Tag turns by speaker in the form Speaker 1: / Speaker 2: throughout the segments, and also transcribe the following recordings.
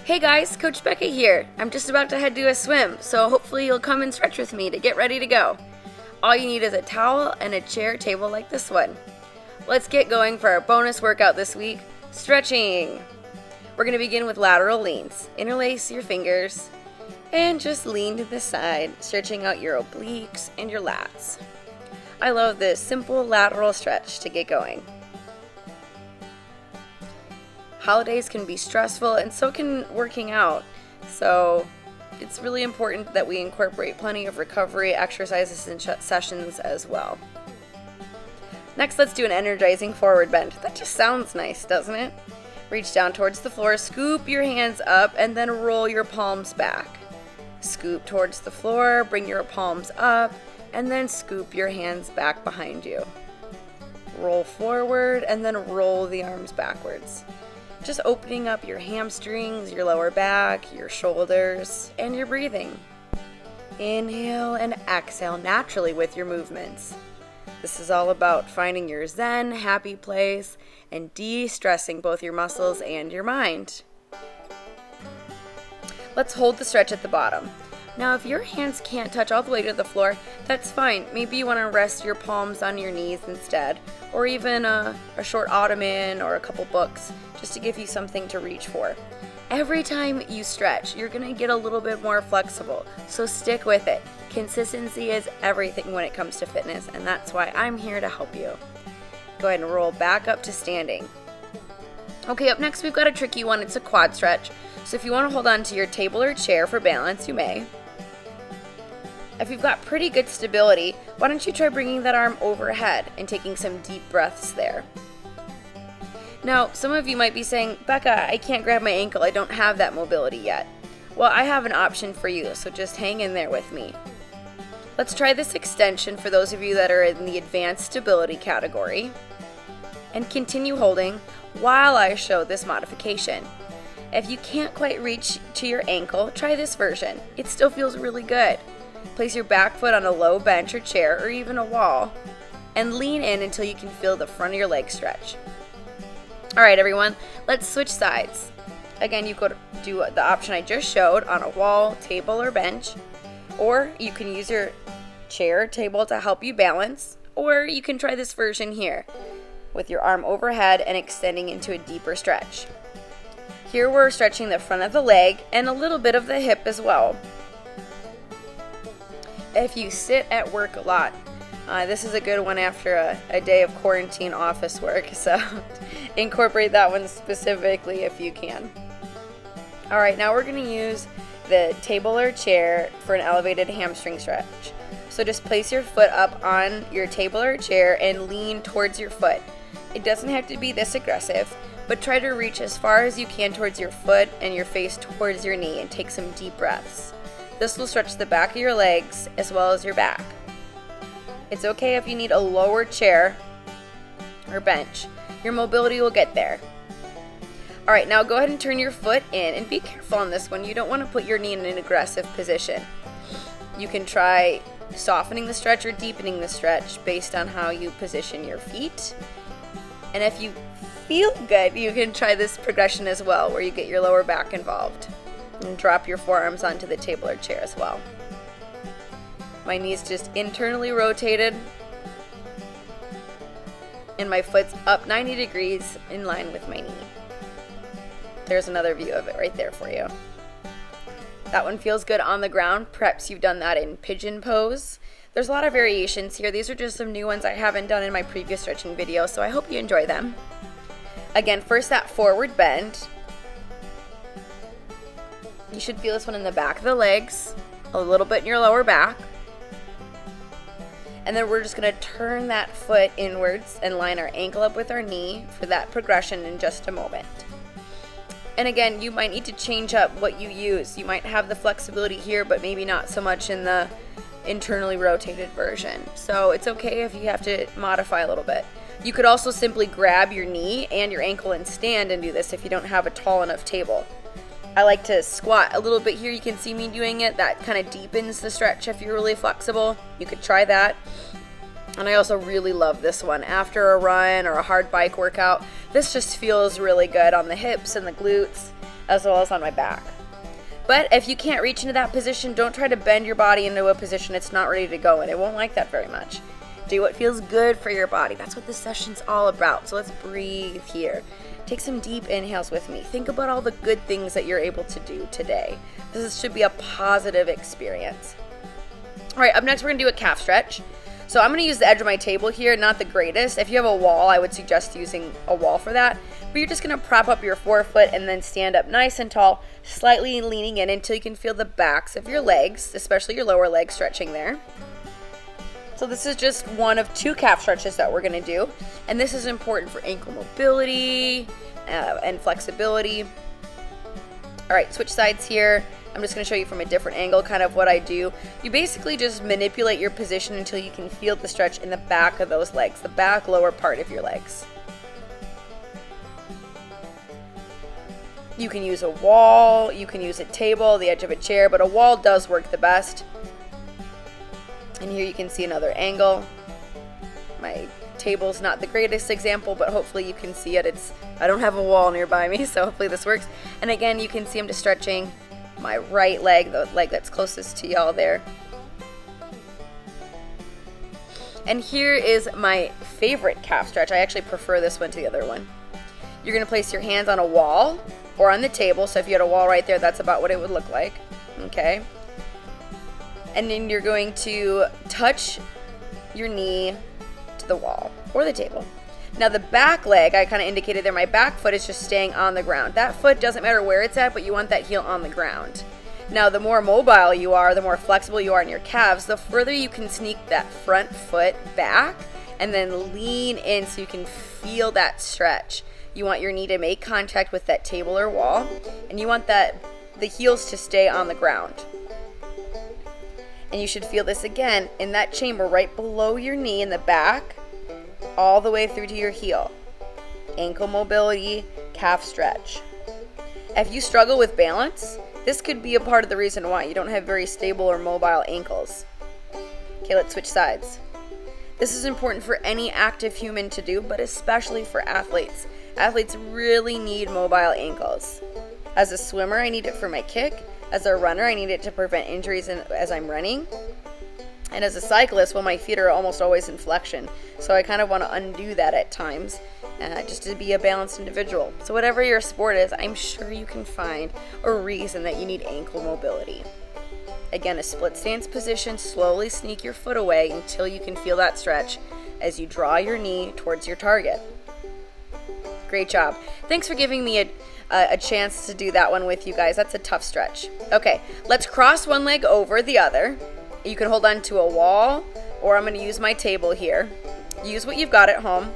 Speaker 1: Hey guys, Coach Becca here. I'm just about to head to a swim, so hopefully you'll come and stretch with me to get ready to go. All you need is a towel and a chair table like this one. Let's get going for our bonus workout this week, stretching. We're going to begin with lateral leans. Interlace your fingers and just lean to the side, stretching out your obliques and your lats. I love this simple lateral stretch to get going. Holidays can be stressful and so can working out, so it's really important that we incorporate plenty of recovery exercises and sessions as well. Next, let's do an energizing forward bend. That just sounds nice, doesn't it? Reach down towards the floor, scoop your hands up, and then roll your palms back. Scoop towards the floor, bring your palms up, and then scoop your hands back behind you. Roll forward, and then roll the arms backwards. Just opening up your hamstrings, your lower back, your shoulders, and your breathing. Inhale and exhale naturally with your movements. This is all about finding your zen, happy place and de-stressing both your muscles and your mind. Let's hold the stretch at the bottom. Now, if your hands can't touch all the way to the floor, that's fine. Maybe you want to rest your palms on your knees instead, or even a short ottoman or a couple books, just to give you something to reach for. Every time you stretch, you're going to get a little bit more flexible, so stick with it. Consistency is everything when it comes to fitness, and that's why I'm here to help you. Go ahead and roll back up to standing. Okay, up next we've got a tricky one. It's a quad stretch. So if you want to hold on to your table or chair for balance, you may. If you've got pretty good stability, why don't you try bringing that arm overhead and taking some deep breaths there. Now, some of you might be saying, Becca, I can't grab my ankle. I don't have that mobility yet. Well, I have an option for you, so just hang in there with me. Let's try this extension for those of you that are in the advanced stability category, and continue holding while I show this modification. If you can't quite reach to your ankle, try this version. It still feels really good. Place your back foot on a low bench or chair or even a wall, and lean in until you can feel the front of your leg stretch. All right, everyone, let's switch sides. Again, you could do the option I just showed on a wall, table, or bench, or you can use your chair or table to help you balance, or you can try this version here with your arm overhead and extending into a deeper stretch. Here we're stretching the front of the leg and a little bit of the hip as well. If you sit at work a lot, this is a good one after a day of quarantine office work, so incorporate that one specifically if you can. All right, now we're going to use the table or chair for an elevated hamstring stretch. So just place your foot up on your table or chair and lean towards your foot. It doesn't have to be this aggressive, but try to reach as far as you can towards your foot and your face towards your knee and take some deep breaths. This will stretch the back of your legs as well as your back. It's okay if you need a lower chair or bench. Your mobility will get there. All right, now go ahead and turn your foot in and be careful on this one. You don't want to put your knee in an aggressive position. You can try softening the stretch or deepening the stretch based on how you position your feet. And if you feel good, you can try this progression as well, where you get your lower back involved. And drop your forearms onto the table or chair as well. My knee's just internally rotated, and my foot's up 90 degrees in line with my knee. There's another view of it right there for you. That one feels good on the ground. Perhaps you've done that in pigeon pose. There's a lot of variations here. These are just some new ones I haven't done in my previous stretching video, so I hope you enjoy them. Again, first that forward bend. You should feel this one in the back of the legs, a little bit in your lower back. And then we're just going to turn that foot inwards and line our ankle up with our knee for that progression in just a moment. And again, you might need to change up what you use. You might have the flexibility here, but maybe not so much in the internally rotated version. So it's okay if you have to modify a little bit. You could also simply grab your knee and your ankle and stand and do this if you don't have a tall enough table. I like to squat a little bit here. You can see me doing it. That kind of deepens the stretch if you're really flexible. You could try that. And I also really love this one. After a run or a hard bike workout, this just feels really good on the hips and the glutes. as well as on my back. But if you can't reach into that position, don't try to bend your body into a position it's not ready to go in. It won't like that very much. Do what feels good for your body. That's what this session's all about. So let's breathe here. Take some deep inhales with me. Think about all the good things that you're able to do today. This should be a positive experience. All right, up next we're gonna do a calf stretch. So I'm gonna use the edge of my table here, not the greatest. If you have a wall, I would suggest using a wall for that. But you're just gonna prop up your forefoot and then stand up nice and tall, slightly leaning in until you can feel the backs of your legs, especially your lower legs stretching there. So this is just one of 2 calf stretches that we're gonna do. And this is important for ankle mobility and flexibility. All right, switch sides here. I'm just gonna show you from a different angle kind of what I do. You basically just manipulate your position until you can feel the stretch in the back of those legs, the back lower part of your legs. You can use a wall, you can use a table, the edge of a chair, but a wall does work the best. And here you can see another angle. My table's not the greatest example, but hopefully you can see it. I don't have a wall nearby me, so hopefully this works. And again, you can see I'm just stretching my right leg, the leg that's closest to y'all there. And here is my favorite calf stretch. I actually prefer this one to the other one. You're gonna place your hands on a wall or on the table. So if you had a wall right there, that's about what it would look like, okay? And then you're going to touch your knee to the wall or the table. Now the back leg, I kind of indicated there, my back foot is just staying on the ground. That foot doesn't matter where it's at, but you want that heel on the ground. Now the more mobile you are, the more flexible you are in your calves, the further you can sneak that front foot back and then lean in so you can feel that stretch. You want your knee to make contact with that table or wall, and you want the heels to stay on the ground. And you should feel this again in that chamber right below your knee in the back, all the way through to your heel. Ankle mobility, calf stretch. If you struggle with balance, this could be a part of the reason why you don't have very stable or mobile ankles. Okay, let's switch sides. This is important for any active human to do, but especially for athletes. Athletes really need mobile ankles. As a swimmer, I need it for my kick. As a runner, I need it to prevent injuries as I'm running. And as a cyclist, well, my feet are almost always in flexion. So I kind of want to undo that at times, just to be a balanced individual. So whatever your sport is, I'm sure you can find a reason that you need ankle mobility. Again, a split stance position, slowly sneak your foot away until you can feel that stretch as you draw your knee towards your target. Great job. Thanks for giving me a chance to do that one with you guys. That's a tough stretch. Okay, let's cross one leg over the other. You can hold on to a wall, or I'm going to use my table here. Use what you've got at home,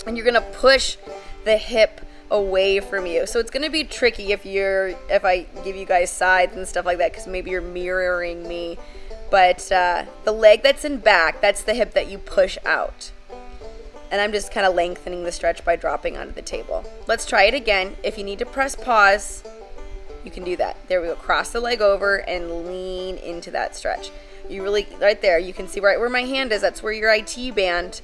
Speaker 1: and you're going to push the hip away from you. So it's going to be tricky if I give you guys sides and stuff like that, because maybe you're mirroring me. But the leg that's in back, that's the hip that you push out. And I'm just kind of lengthening the stretch by dropping onto the table. Let's try it again. If you need to press pause, you can do that. There we go. Cross the leg over and lean into that stretch. You really, right there, you can see right where my hand is. That's where your IT band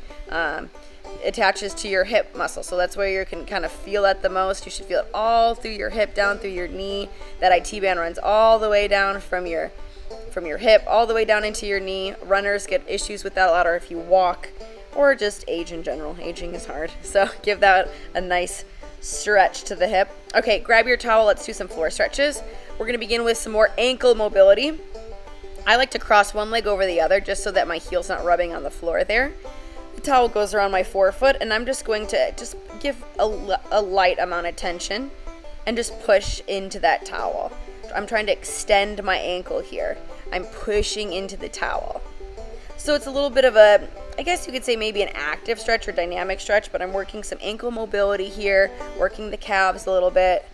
Speaker 1: attaches to your hip muscle. So that's where you can kind of feel that the most. You should feel it all through your hip, down through your knee. That IT band runs all the way down from your hip, all the way down into your knee. Runners get issues with that a lot, or if you walk, or just age in general. Aging is hard. So give that a nice stretch to the hip. Okay, grab your towel. Let's do some floor stretches. We're going to begin with some more ankle mobility. I like to cross one leg over the other just so that my heel's not rubbing on the floor there. The towel goes around my forefoot, and I'm just going to give a light amount of tension and just push into that towel. I'm trying to extend my ankle here. I'm pushing into the towel. So it's a little bit of I guess you could say maybe an active stretch or dynamic stretch, but I'm working some ankle mobility here, working the calves a little bit.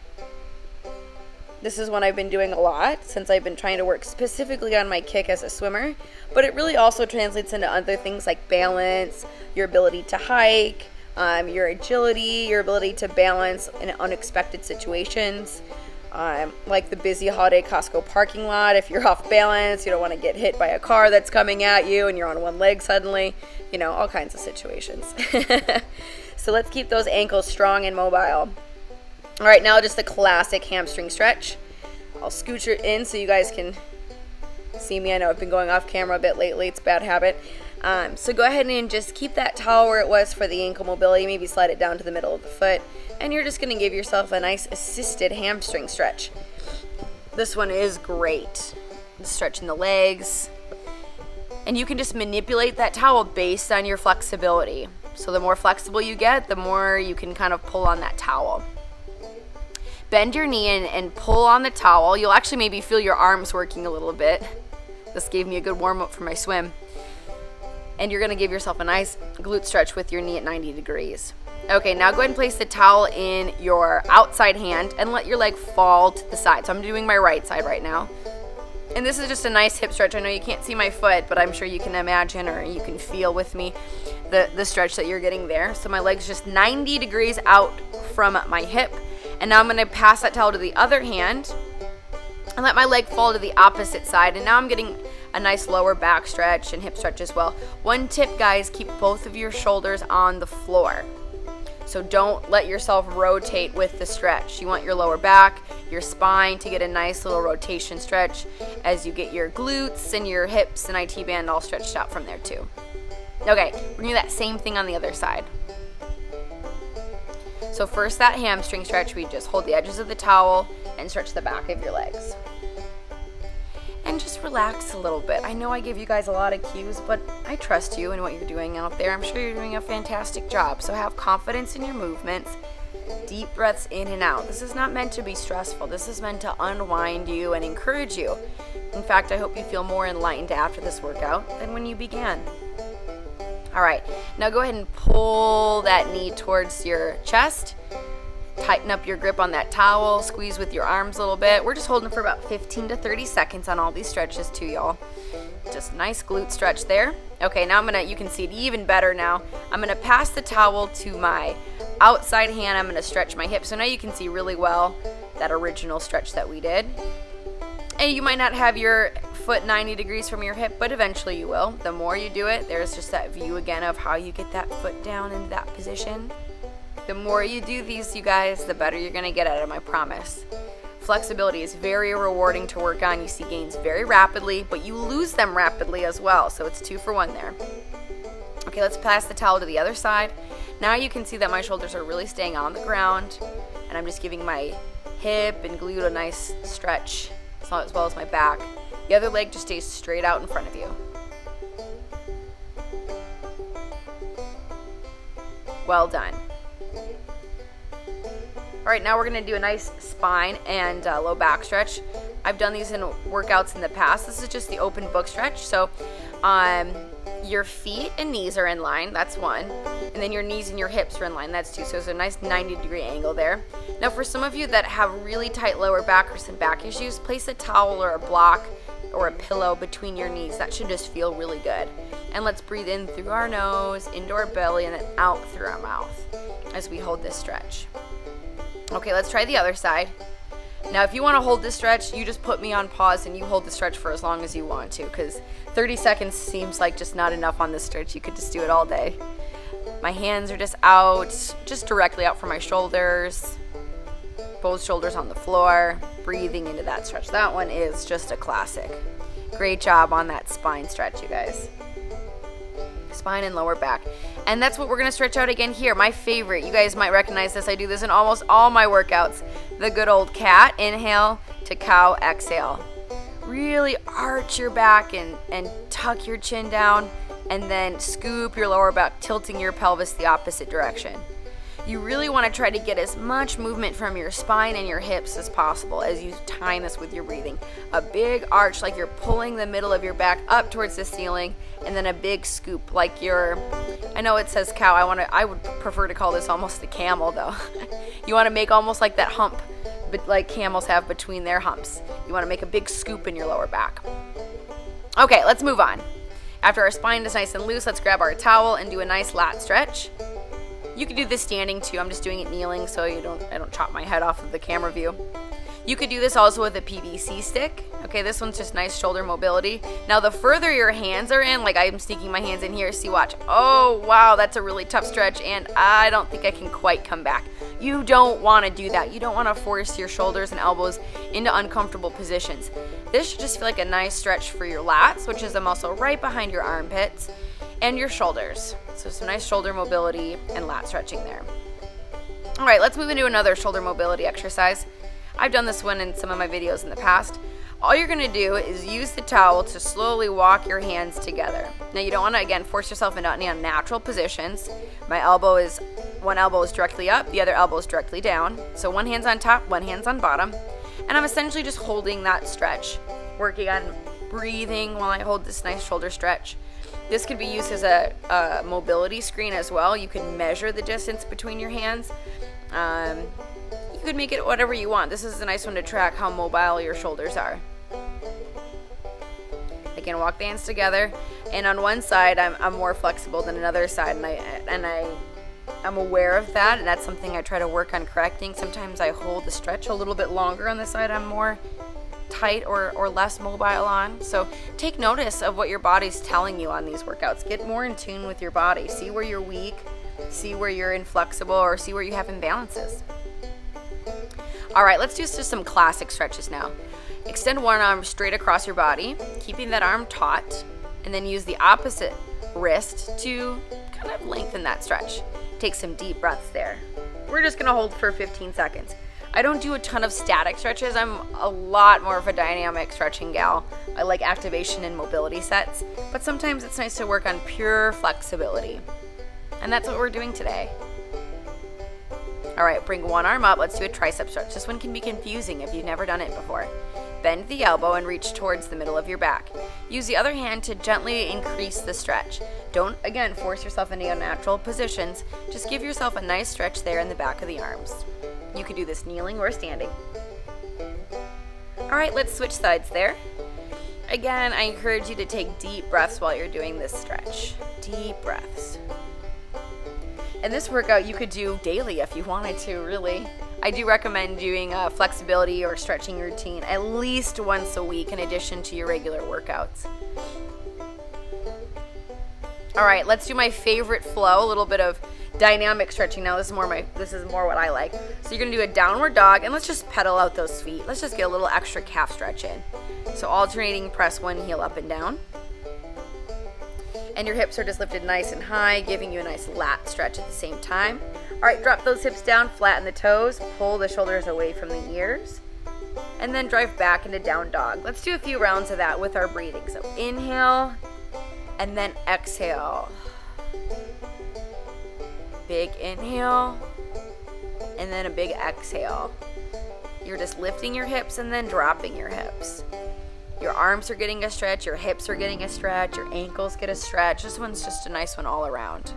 Speaker 1: This is one I've been doing a lot since I've been trying to work specifically on my kick as a swimmer, but it really also translates into other things like balance, your ability to hike, your agility, your ability to balance in unexpected situations, like the busy holiday Costco parking lot. If you're off balance, you don't want to get hit by a car that's coming at you and you're on one leg suddenly, all kinds of situations. So let's keep those ankles strong and mobile. All right, now just the classic hamstring stretch. I'll scooch it in so you guys can see me. I know I've been going off camera a bit lately. It's a bad habit. So go ahead and just keep that towel where it was for the ankle mobility. Maybe slide it down to the middle of the foot. And you're just going to give yourself a nice assisted hamstring stretch. This one is great. Stretching the legs. And you can just manipulate that towel based on your flexibility. So the more flexible you get, the more you can kind of pull on that towel. Bend your knee and pull on the towel. You'll actually maybe feel your arms working a little bit. This gave me a good warm up for my swim. And you're gonna give yourself a nice glute stretch with your knee at 90 degrees. Okay, now go ahead and place the towel in your outside hand and let your leg fall to the side. So I'm doing my right side right now. And this is just a nice hip stretch. I know you can't see my foot, but I'm sure you can imagine or you can feel with me the stretch that you're getting there. So my leg's just 90 degrees out from my hip. And now I'm going to pass that towel to the other hand and let my leg fall to the opposite side. And now I'm getting a nice lower back stretch and hip stretch as well. One tip, guys, keep both of your shoulders on the floor. So don't let yourself rotate with the stretch. You want your lower back, your spine to get a nice little rotation stretch as you get your glutes and your hips and IT band all stretched out from there too. Okay, we're gonna do that same thing on the other side. So first that hamstring stretch, we just hold the edges of the towel and stretch the back of your legs. And just relax a little bit. I know I give you guys a lot of cues, but I trust you in what you're doing out there. I'm sure you're doing a fantastic job. So have confidence in your movements. Deep breaths in and out. This is not meant to be stressful. This is meant to unwind you and encourage you. In fact, I hope you feel more enlightened after this workout than when you began. All right, now go ahead and pull that knee towards your chest. Tighten up your grip on that towel, squeeze with your arms a little bit. We're just holding for about 15 to 30 seconds on all these stretches too, y'all. Just nice glute stretch there. Okay, now you can see it even better now. I'm gonna pass the towel to my outside hand. I'm gonna stretch my hip. So now you can see really well that original stretch that we did. And you might not have your foot 90 degrees from your hip, but eventually you will. The more you do it, there's just that view again of how you get that foot down into that position. The more you do these, you guys, the better you're going to get at them, I promise. Flexibility is very rewarding to work on. You see gains very rapidly, but you lose them rapidly as well. So it's 2 for 1 there. Okay, let's pass the towel to the other side. Now you can see that my shoulders are really staying on the ground, and I'm just giving my hip and glute a nice stretch, as well as my back. The other leg just stays straight out in front of you. Well done. All right, now we're gonna do a nice spine and low back stretch. I've done these in workouts in the past. This is just the open book stretch. So your feet and knees are in line, that's 1. And then your knees and your hips are in line, that's 2. So it's a nice 90-degree angle there. Now for some of you that have really tight lower back or some back issues, place a towel or a block or a pillow between your knees. That should just feel really good. And let's breathe in through our nose, into our belly, and then out through our mouth as we hold this stretch. Okay, let's try the other side. Now, if you want to hold this stretch, you just put me on pause and you hold the stretch for as long as you want to, because 30 seconds seems like just not enough on this stretch. You could just do it all day. My hands are just out, just directly out from my shoulders. Both shoulders on the floor, breathing into that stretch. That one is just a classic. Great job on that spine stretch, you guys. Spine and lower back. And that's what we're going to stretch out again here. My favorite. You guys might recognize this. I do this in almost all my workouts. The good old cat. Inhale to cow. Exhale. Really arch your back and tuck your chin down. And then scoop your lower back, tilting your pelvis the opposite direction. You really want to try to get as much movement from your spine and your hips as possible as you time this with your breathing. A big arch like you're pulling the middle of your back up towards the ceiling, and then a big scoop like you're, I know it says cow, I would prefer to call this almost the camel though. You want to make almost like that hump, but like camels have between their humps. You want to make a big scoop in your lower back. Okay, let's move on. After our spine is nice and loose, let's grab our towel and do a nice lat stretch. You could do this standing too. I'm just doing it kneeling so I don't chop my head off of the camera view. You could do this also with a PVC stick. Okay, this one's just nice shoulder mobility. Now the further your hands are in, like I'm sneaking my hands in here, see, watch. Oh, wow, that's a really tough stretch and I don't think I can quite come back. You don't want to do that. You don't want to force your shoulders and elbows into uncomfortable positions. This should just feel like a nice stretch for your lats, which is the muscle right behind your armpits, and your shoulders. So some nice shoulder mobility and lat stretching there. All right, let's move into another shoulder mobility exercise. I've done this one in some of my videos in the past. All you're gonna do is use the towel to slowly walk your hands together. Now you don't wanna, again, force yourself into any unnatural positions. One elbow is directly up, the other elbow is directly down. So one hand's on top, one hand's on bottom. And I'm essentially just holding that stretch, working on breathing while I hold this nice shoulder stretch. This could be used as a mobility screen as well. You can measure the distance between your hands. You could make it whatever you want. This is a nice one to track how mobile your shoulders are. Again, walk the hands together, and on one side I'm more flexible than another side, and I'm aware of that, and that's something I try to work on correcting. Sometimes I hold the stretch a little bit longer on the side I'm more tight or less mobile on. So take notice of what your body's telling you on these workouts. Get more in tune with your body. See where you're weak, see where you're inflexible, or see where you have imbalances. All right, let's do just some classic stretches now. Extend one arm straight across your body, keeping that arm taut, and then use the opposite wrist to kind of lengthen that stretch. Take some deep breaths there. We're just gonna hold for 15 seconds. I don't do a ton of static stretches. I'm a lot more of a dynamic stretching gal. I like activation and mobility sets, but sometimes it's nice to work on pure flexibility. And that's what we're doing today. All right, bring one arm up. Let's do a tricep stretch. This one can be confusing if you've never done it before. Bend the elbow and reach towards the middle of your back. Use the other hand to gently increase the stretch. Don't, again, force yourself into unnatural positions. Just give yourself a nice stretch there in the back of the arms. You can do this kneeling or standing. All right, let's switch sides there. Again, I encourage you to take deep breaths while you're doing this stretch. Deep breaths. And this workout you could do daily if you wanted to, really. I do recommend doing a flexibility or stretching routine at least once a week in addition to your regular workouts. All right, let's do my favorite flow, a little bit of dynamic stretching. Now this is more what I like. So you're gonna do a downward dog, and let's just pedal out those feet. Let's just get a little extra calf stretch in. So alternating, press one heel up and down. And your hips are just lifted nice and high, giving you a nice lat stretch at the same time. All right, drop those hips down, flatten the toes, pull the shoulders away from the ears, and then drive back into down dog. Let's do a few rounds of that with our breathing. So inhale, and then exhale. Big inhale, and then a big exhale. You're just lifting your hips and then dropping your hips. Your arms are getting a stretch, your hips are getting a stretch, your ankles get a stretch. This one's just a nice one all around.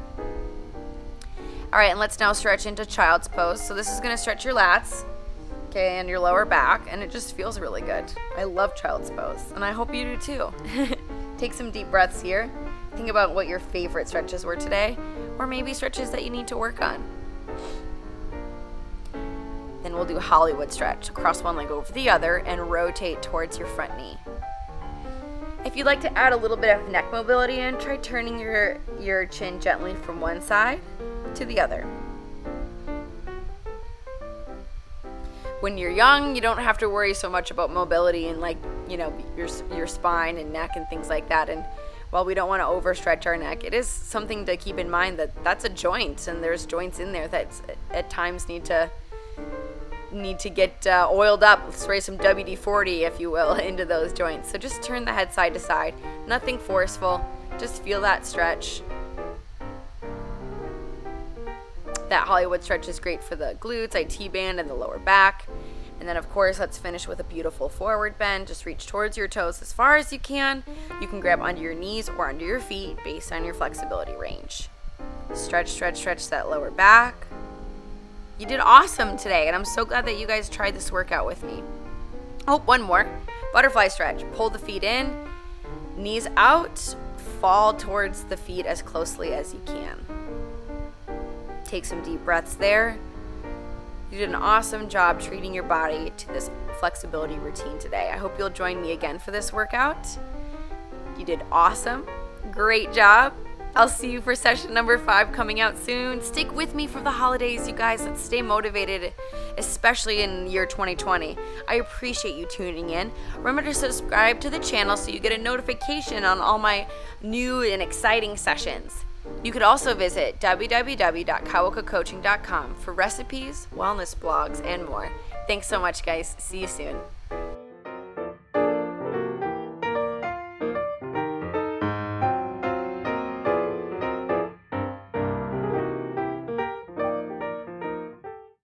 Speaker 1: All right, and let's now stretch into child's pose. So this is gonna stretch your lats, okay, and your lower back, and it just feels really good. I love child's pose, and I hope you do too. Take some deep breaths here. Think about what your favorite stretches were today, or maybe stretches that you need to work on. Then we'll do Hollywood stretch. Cross one leg over the other and rotate towards your front knee. If you'd like to add a little bit of neck mobility in, try turning your chin gently from one side to the other. When you're young, you don't have to worry so much about mobility and your spine and neck and things like that. And while we don't want to overstretch our neck, it is something to keep in mind that that's a joint, and there's joints in there that at times need to get oiled up, spray some WD-40, if you will, into those joints. So just turn the head side to side. Nothing forceful. Just feel that stretch. That Hollywood stretch is great for the glutes, IT band, and the lower back. And then, of course, let's finish with a beautiful forward bend. Just reach towards your toes as far as you can. You can grab onto your knees or under your feet based on your flexibility range. Stretch, stretch, stretch that lower back. You did awesome today, and I'm so glad that you guys tried this workout with me. Oh, one more. Butterfly stretch. Pull the feet in, knees out, fall towards the feet as closely as you can. Take some deep breaths there. You did an awesome job treating your body to this flexibility routine today. I hope you'll join me again for this workout. You did awesome. Great job. I'll see you for session number 5 coming out soon. Stick with me for the holidays, you guys. Let's stay motivated, especially in year 2020. I appreciate you tuning in. Remember to subscribe to the channel so you get a notification on all my new and exciting sessions. You could also visit www.kawakocoaching.com for recipes, wellness blogs, and more. Thanks so much, guys. See you soon.